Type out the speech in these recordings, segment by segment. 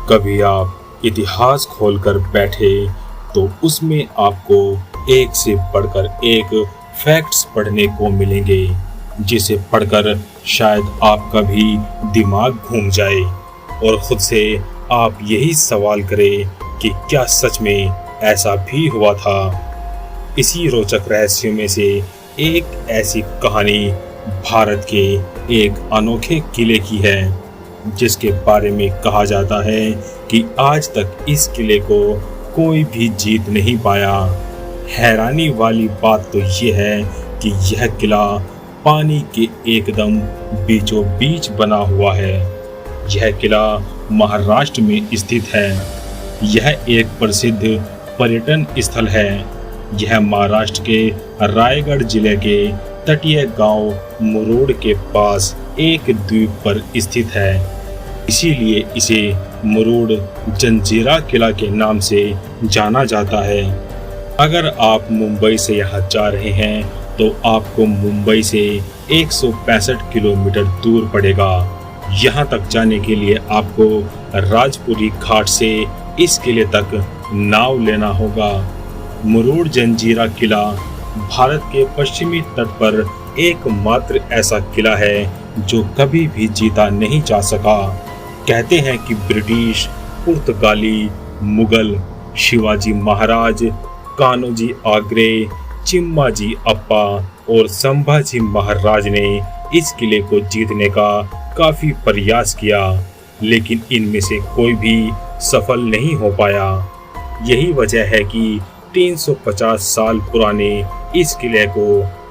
कभी आप इतिहास खोलकर बैठे तो उसमें आपको एक से बढ़कर एक फैक्ट्स पढ़ने को मिलेंगे, जिसे पढ़कर शायद आपका भी दिमाग घूम जाए और खुद से आप यही सवाल करें कि क्या सच में ऐसा भी हुआ था। इसी रोचक रहस्यों में से एक ऐसी कहानी भारत के एक अनोखे किले की है, जिसके बारे में कहा जाता है कि आज तक इस किले को कोई भी जीत नहीं पाया। हैरानी वाली बात तो ये है कि यह किला पानी के एकदम बीचों बीच बना हुआ है। यह किला महाराष्ट्र में स्थित है। यह एक प्रसिद्ध पर्यटन स्थल है। यह महाराष्ट्र के रायगढ़ जिले के तटीय गांव मुरूड के पास एक द्वीप पर स्थित है। इसीलिए इसे मुरूड जंजीरा किला के नाम से जाना जाता है। अगर आप मुंबई से यहाँ जा रहे हैं तो आपको मुंबई से 165 किलोमीटर दूर पड़ेगा। यहाँ तक जाने के लिए आपको राजपुरी घाट से इस किले तक नाव लेना होगा। मुरूड जंजीरा किला भारत के पश्चिमी तट पर एकमात्र ऐसा किला है जो कभी भी जीता नहीं जा सका। कहते हैं कि ब्रिटिश, पुर्तगाली, मुगल, शिवाजी महाराज, कान्होजी आगरे, चिम्माजी अप्पा और संभाजी महाराज ने इस किले को जीतने का काफी प्रयास किया, लेकिन इनमें से कोई भी सफल नहीं हो पाया। यही वजह है कि 350 साल पुराने इस किले को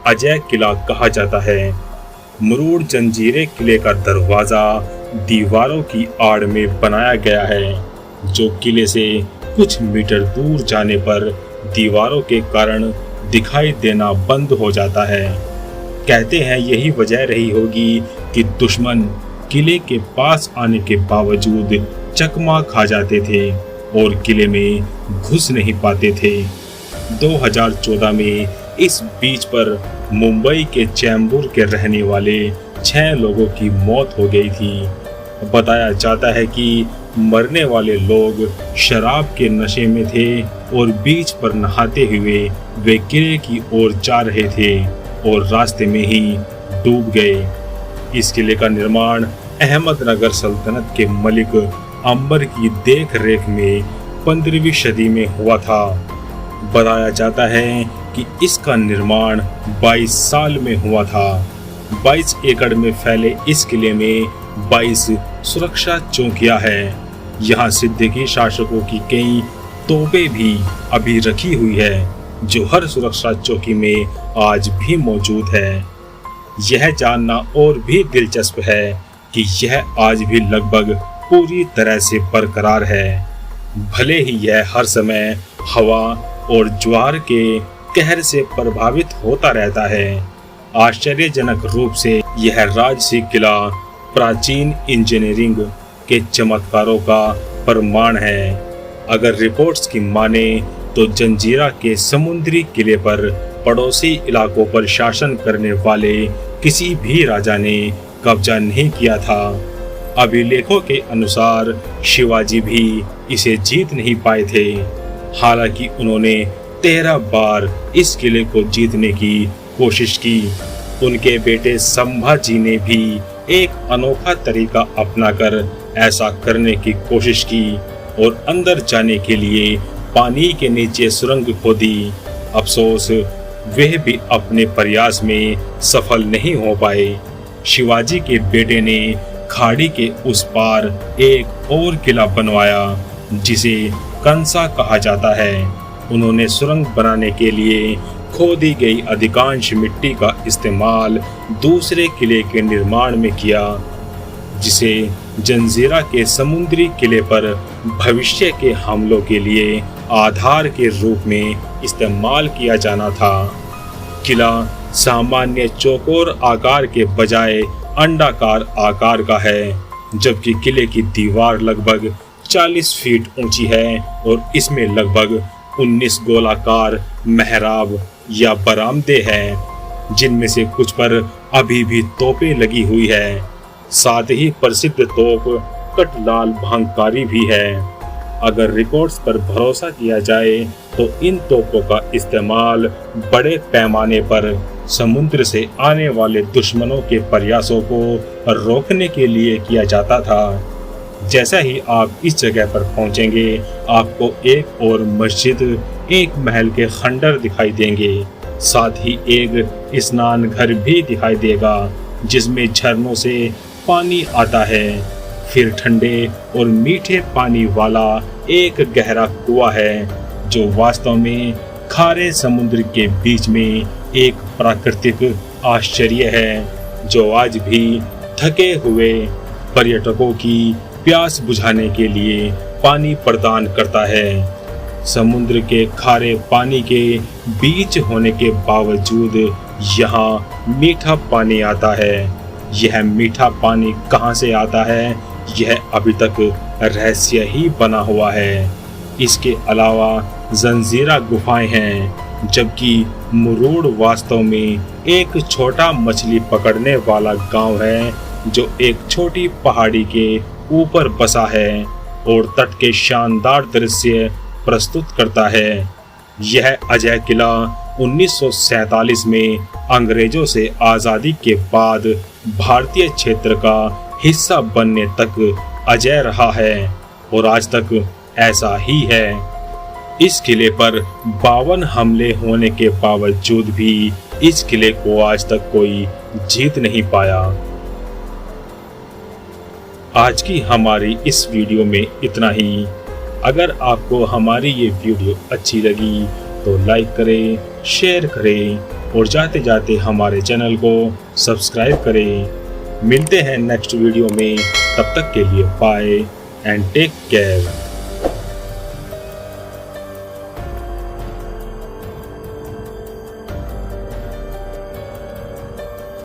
अजय किला कहा जाता है। मुरूड जंजीरे किले का दरवाजा दीवारों की आड़ में बनाया गया है, जो किले से कुछ मीटर दूर जाने पर दीवारों के कारण दिखाई देना बंद हो जाता है। कहते हैं यही वजह रही होगी कि दुश्मन किले के पास आने के बावजूद चकमा खा जाते थे और किले में घुस नहीं पाते थे। 2014 में इस बीच पर मुंबई के चैम्बूर के रहने वाले 6 लोगों की मौत हो गई थी। बताया जाता है कि मरने वाले लोग शराब के नशे में थे और बीच पर नहाते हुए वे किले की ओर जा रहे थे और रास्ते में ही डूब गए। इस किले का निर्माण अहमदनगर सल्तनत के मलिक अंबर की देख रेख में 15वीं सदी में हुआ था। बताया जाता है कि इसका निर्माण 22 साल में हुआ था। 22 एकड़ में फैले इस किले में 22 सुरक्षा चौकियां हैं। यहाँ सिद्दीकी शासकों की कई तोपें भी अभी रखी हुई है, जो हर सुरक्षा चौकी में आज भी मौजूद है। यह जानना और भी दिलचस्प है कि यह आज भी लगभग पूरी तरह से बरकरार है, भले ही यह हर समय हवा और ज्वार के कहर से प्रभावित होता रहता है। आश्चर्यजनक रूप से यह राजसी किला प्राचीन इंजीनियरिंग के चमत्कारों का प्रमाण है। अगर रिपोर्ट्स की माने तो जंजीरा के समुद्री किले पर पड़ोसी इलाकों पर शासन करने वाले किसी भी राजा ने कब्जा नहीं किया था। अभिलेखों के अनुसार शिवाजी भी इसे जीत नहीं पाए थे। हालांकि उन्होंने 13 बार इस किले को जीतने की कोशिश की। उनके बेटे संभाजी ने भी एक अनोखा तरीका अपनाकर ऐसा करने की कोशिश की और अंदर जाने के लिए पानी के नीचे सुरंग खोदी। अफसोस वह भी अपने प्रयास में सफल नहीं हो पाए। शिवाजी के बेटे ने खाड़ी के उस पार एक और किला बनवाया, जिसे कंसा कहा जाता है। उन्होंने सुरंग बनाने के लिए खोदी गई अधिकांश मिट्टी का इस्तेमाल दूसरे किले के निर्माण में किया, जिसे जंजीरा के समुद्री किले पर भविष्य के हमलों के लिए आधार के रूप में इस्तेमाल किया जाना था। किला सामान्य चौकोर आकार के बजाय अंडाकार आकार का है, जबकि किले की दीवार लगभग 40 फीट ऊंची है और इसमें लगभग 19 गोलाकार मेहराब या बरामदे हैं, जिनमें से कुछ पर अभी भी तोपें लगी हुई है। साथ ही प्रसिद्ध तोप उक्कट लाल भंगकारी भी है। अगर रिकॉर्ड्स पर भरोसा किया जाए तो इन तोपों का इस्तेमाल बड़े पैमाने पर समुद्र से आने वाले दुश्मनों के प्रयासों को रोकने के लिए किया जाता था। जैसा ही आप इस जगह पर पहुंचेंगे, आपको एक और मस्जिद, एक महल के खंडर दिखाई देंगे। साथ ही एक स्नान घर भी दिखाई देगा जिसमें झरनों से पानी आता है। फिर ठंडे और मीठे पानी वाला एक गहरा कुआं है जो वास्तव में खारे समुद्र के बीच में एक प्राकृतिक आश्चर्य है, जो आज भी थके हुए पर्यटकों की प्यास बुझाने के लिए पानी प्रदान करता है। समुद्र के खारे पानी के बीच होने के बावजूद यहाँ मीठा पानी आता है। यह मीठा पानी कहाँ से आता है, यह अभी तक रहस्य ही बना हुआ है। इसके अलावा जंजीरा गुफाएं हैं, जबकि मुरूड वास्तव में एक छोटा मछली पकड़ने वाला गांव है जो एक छोटी पहाड़ी के ऊपर बसा है और तट के शानदार दृश्य प्रस्तुत करता है। यह अजय किला 1947 में अंग्रेजों से आज़ादी के बाद भारतीय क्षेत्र का हिस्सा बनने तक अजय रहा है और आज तक ऐसा ही है। इस किले पर 52 हमले होने के बावजूद भी इस किले को आज तक कोई जीत नहीं पाया। आज की हमारी इस वीडियो में इतना ही। अगर आपको हमारी ये वीडियो अच्छी लगी तो लाइक करें, शेयर करें और जाते जाते हमारे चैनल को सब्सक्राइब करें। मिलते हैं नेक्स्ट वीडियो में, तब तक के लिए बाय एंड टेक केयर।